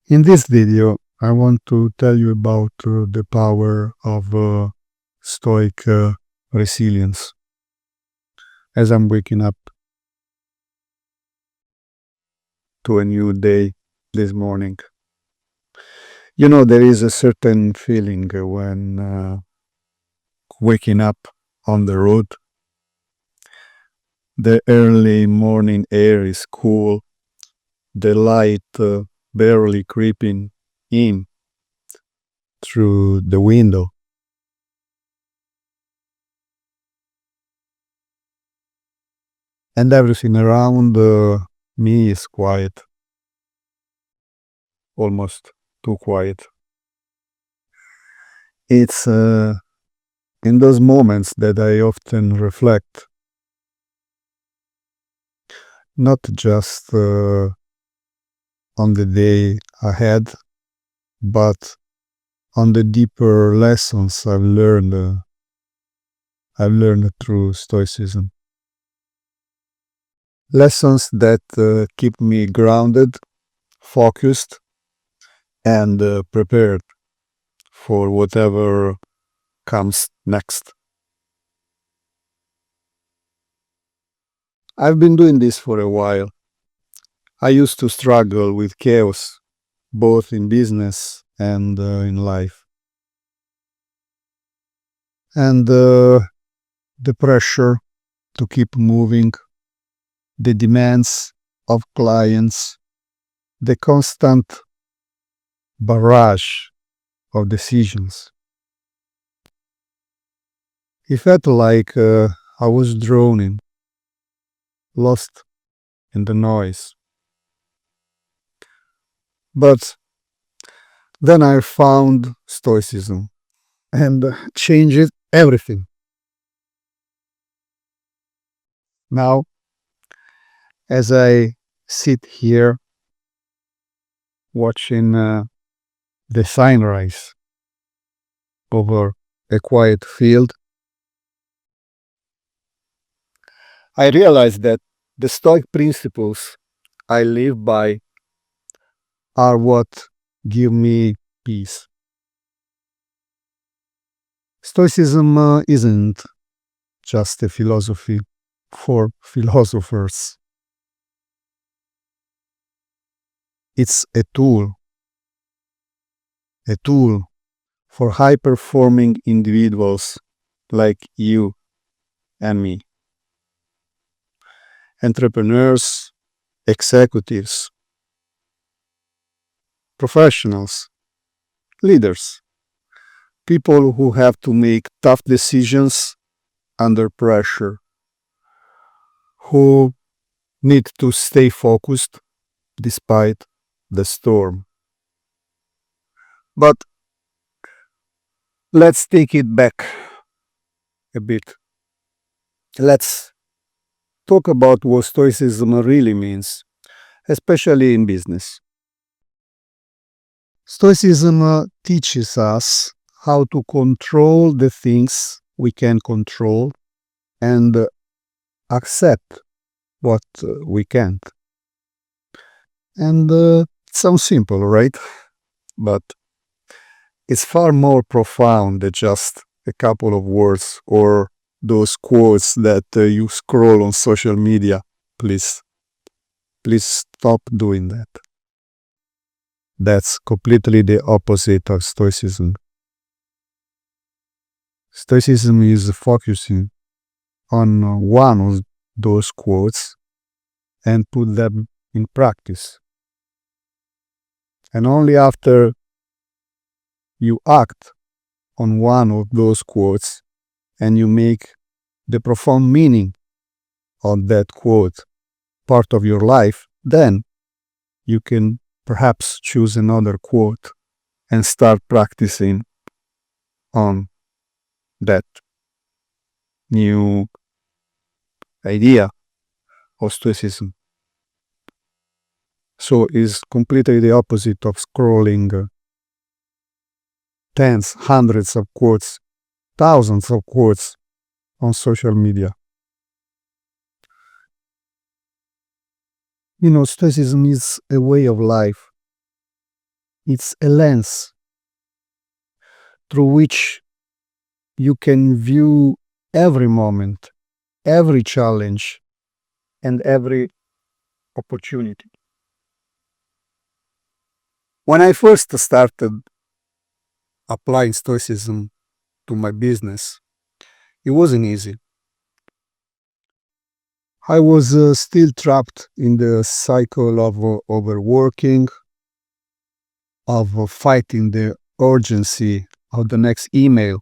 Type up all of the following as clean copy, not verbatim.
In this video, I want to tell you about the power of Stoic resilience as I'm waking up to a new day this morning. You know, there is a certain feeling when waking up on the road. The early morning air is cool, the light barely creeping in through the window. And everything around me is quiet, almost too quiet. It's in those moments that I often reflect, not just on the day ahead, but on the deeper lessons I've learned through Stoicism. Lessons that keep me grounded, focused, and prepared for whatever comes next. I've been doing this for a while. I used to struggle with chaos, both in business and in life. And the pressure to keep moving, the demands of clients, the constant barrage of decisions. It felt like I was drowning, lost in the noise. But then I found Stoicism and changed everything. Now, as I sit here watching the sunrise over a quiet field, I realize that the Stoic principles I live by are what give me peace. Stoicism isn't just a philosophy for philosophers. It's a tool for high-performing individuals like you and me. Entrepreneurs, executives, professionals, leaders, people who have to make tough decisions under pressure, who need to stay focused despite the storm. But let's take it back a bit. Let's talk about what Stoicism really means, especially in business. Stoicism teaches us how to control the things we can control and accept what we can't. And it sounds simple, right? But it's far more profound than just a couple of words or those quotes that you scroll on social media. Please stop doing that. That's completely the opposite of Stoicism. Stoicism is focusing on one of those quotes and put them in practice. And only after you act on one of those quotes and you make the profound meaning of that quote part of your life, then you can perhaps choose another quote and start practicing on that new idea of Stoicism. So it's completely the opposite of scrolling tens, hundreds of quotes, thousands of quotes on social media. You know, Stoicism is a way of life. It's a lens through which you can view every moment, every challenge, and every opportunity. When I first started applying Stoicism to my business, it wasn't easy. I was still trapped in the cycle of overworking, of fighting the urgency of the next email,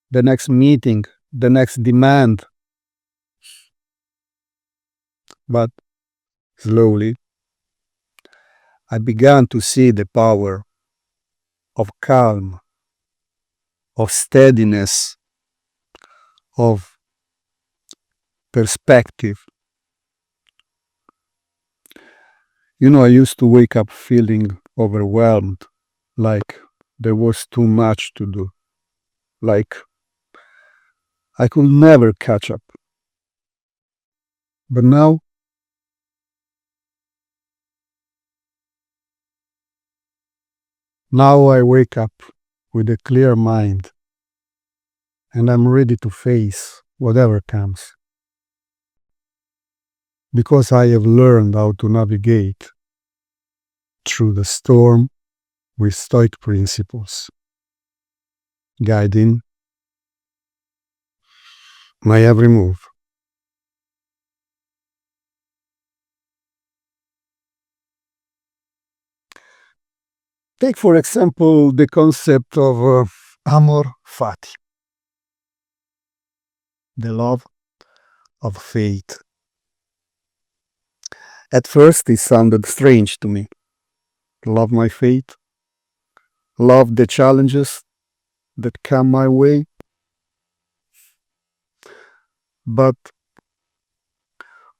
the next meeting, the next demand. But slowly, I began to see the power of calm, of steadiness, of perspective. I used to wake up feeling overwhelmed, like there was too much to do, like I could never catch up. But now I wake up with a clear mind and I'm ready to face whatever comes. Because I have learned how to navigate through the storm with Stoic principles, guiding my every move. Take, for example, the concept of Amor Fati, the love of fate. At first, it sounded strange to me. Love my fate, love the challenges that come my way. But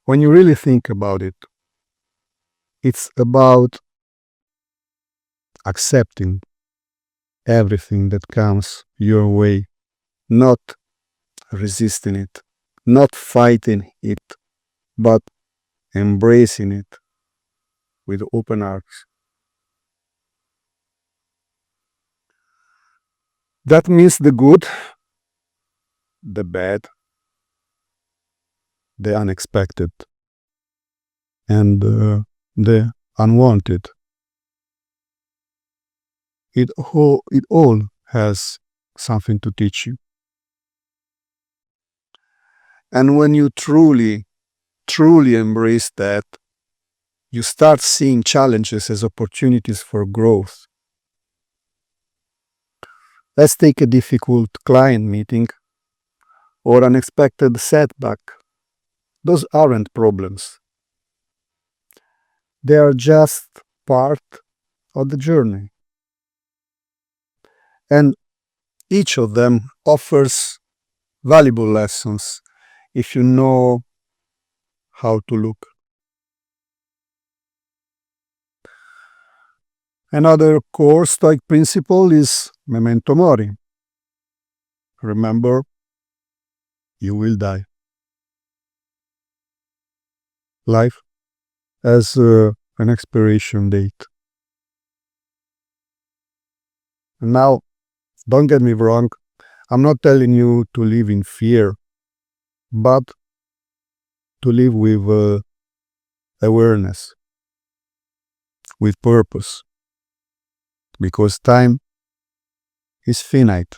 when you really think about it, it's about accepting everything that comes your way, not resisting it, not fighting it, but embracing it with open arms. That means the good, the bad, the unexpected, and the unwanted. It all has something to teach you. And when you truly embrace that, you start seeing challenges as opportunities for growth. Let's take a difficult client meeting or unexpected setback. Those aren't problems. They are just part of the journey. And each of them offers valuable lessons if you know how to look. Another core Stoic principle is Memento Mori. Remember, you will die. Life has an expiration date. Now, don't get me wrong, I'm not telling you to live in fear, but to live with awareness, with purpose, because time is finite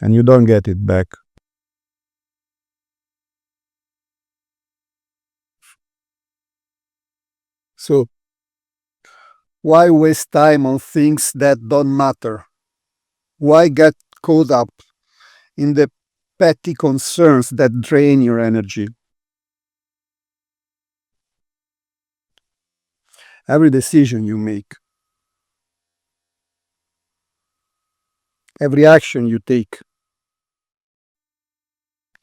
and you don't get it back. So, why waste time on things that don't matter? Why get caught up in the petty concerns that drain your energy? Every decision you make, every action you take,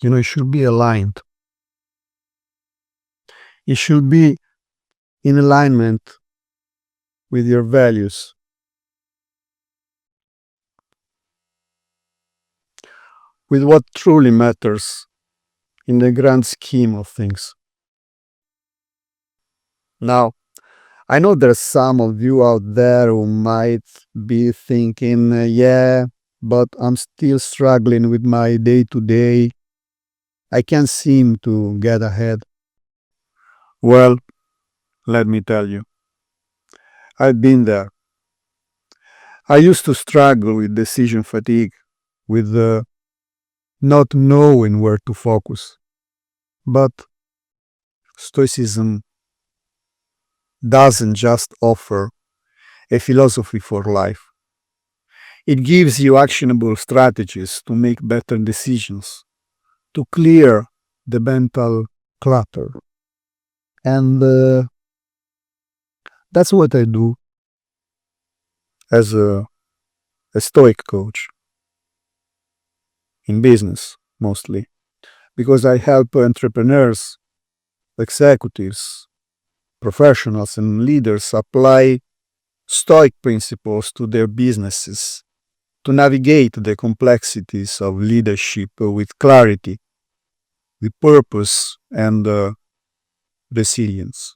it should be aligned. It should be in alignment with your values. With what truly matters in the grand scheme of things. Now, I know there's some of you out there who might be thinking, yeah, but I'm still struggling with my day-to-day. I can't seem to get ahead. Well, let me tell you, I've been there. I used to struggle with decision fatigue, with not knowing where to focus. But Stoicism doesn't just offer a philosophy for life. It gives you actionable strategies to make better decisions, to clear the mental clutter. And that's what I do as a Stoic coach, in business mostly, because I help entrepreneurs, executives, professionals, and leaders apply Stoic principles to their businesses to navigate the complexities of leadership with clarity, with purpose, and resilience.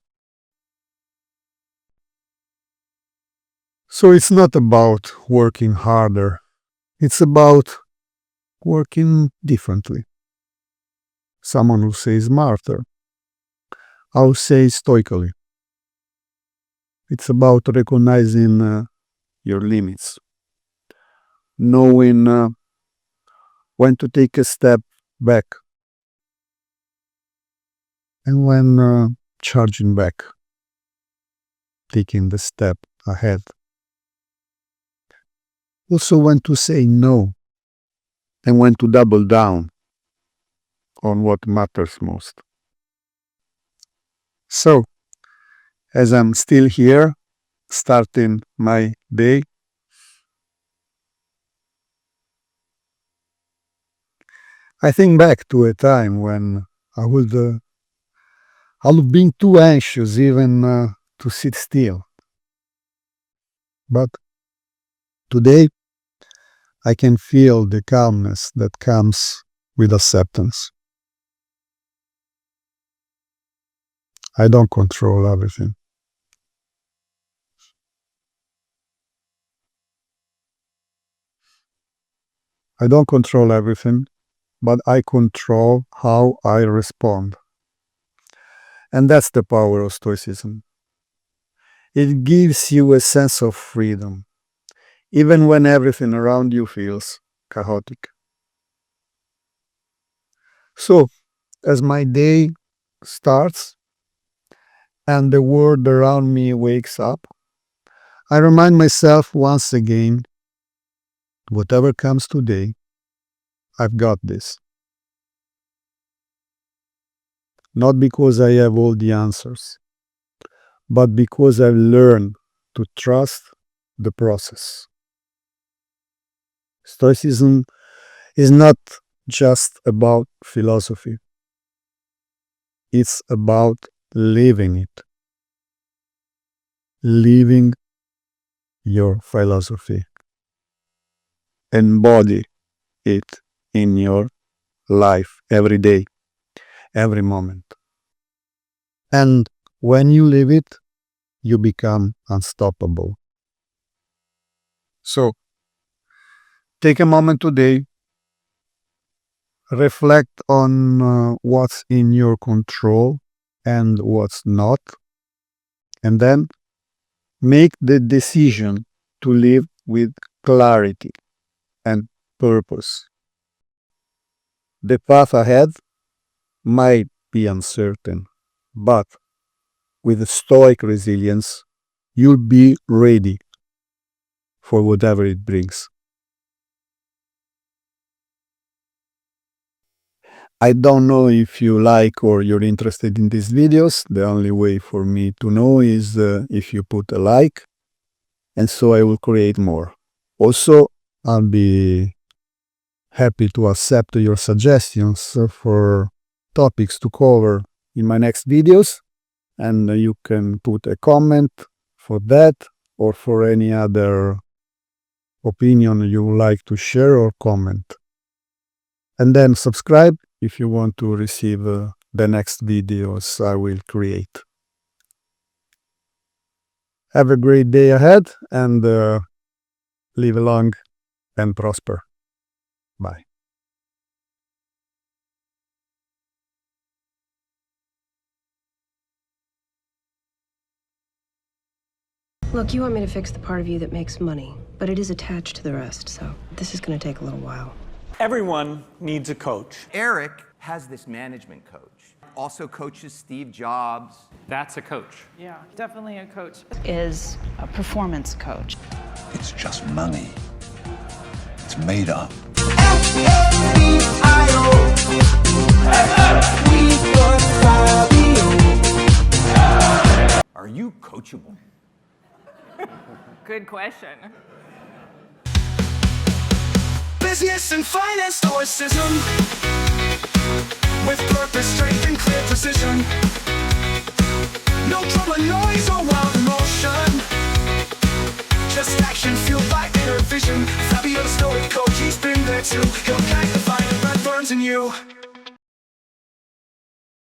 So it's not about working harder, it's about working differently. Someone will say smarter. I'll say stoically. It's about recognizing your limits, knowing when to take a step back and when charging back, taking the step ahead. Also when to say no and when to double down on what matters most. So, as I'm still here, starting my day, I think back to a time when I would have been too anxious even to sit still. But today, I can feel the calmness that comes with acceptance. I don't control everything. I don't control everything, but I control how I respond. And that's the power of Stoicism. It gives you a sense of freedom, even when everything around you feels chaotic. So, as my day starts and the world around me wakes up, I remind myself once again, whatever comes today, I've got this. Not because I have all the answers, but because I've learned to trust the process. Stoicism is not just about philosophy. It's about living it. Living your philosophy. Embody it in your life every day, every moment. And when you live it, you become unstoppable. So, take a moment today, reflect on what's in your control and what's not, and then make the decision to live with clarity and purpose. The path ahead might be uncertain, but with stoic resilience, you'll be ready for whatever it brings. I don't know if you like or you're interested in these videos. The only way for me to know is if you put a like, and so I will create more. Also, I'll be happy to accept your suggestions for topics to cover in my next videos, and you can put a comment for that or for any other opinion you would like to share or comment. And then subscribe if you want to receive the next videos I will create. Have a great day ahead and live long and prosper. Bye. Look, you want me to fix the part of you that makes money, but it is attached to the rest, so this is going to take a little while. Everyone needs a coach. Eric has this management coach. Also coaches Steve Jobs. That's a coach. Yeah, definitely a coach. Is a performance coach. It's just money. It's made up. Are you coachable? Good question. Business and finance, Stoicism, with purpose, strength, and clear precision. No trouble, noise, or wild emotion. Just action fueled by inner vision. Fabio the Stoic coach, he's been there too. He'll guide the fire that burns in you.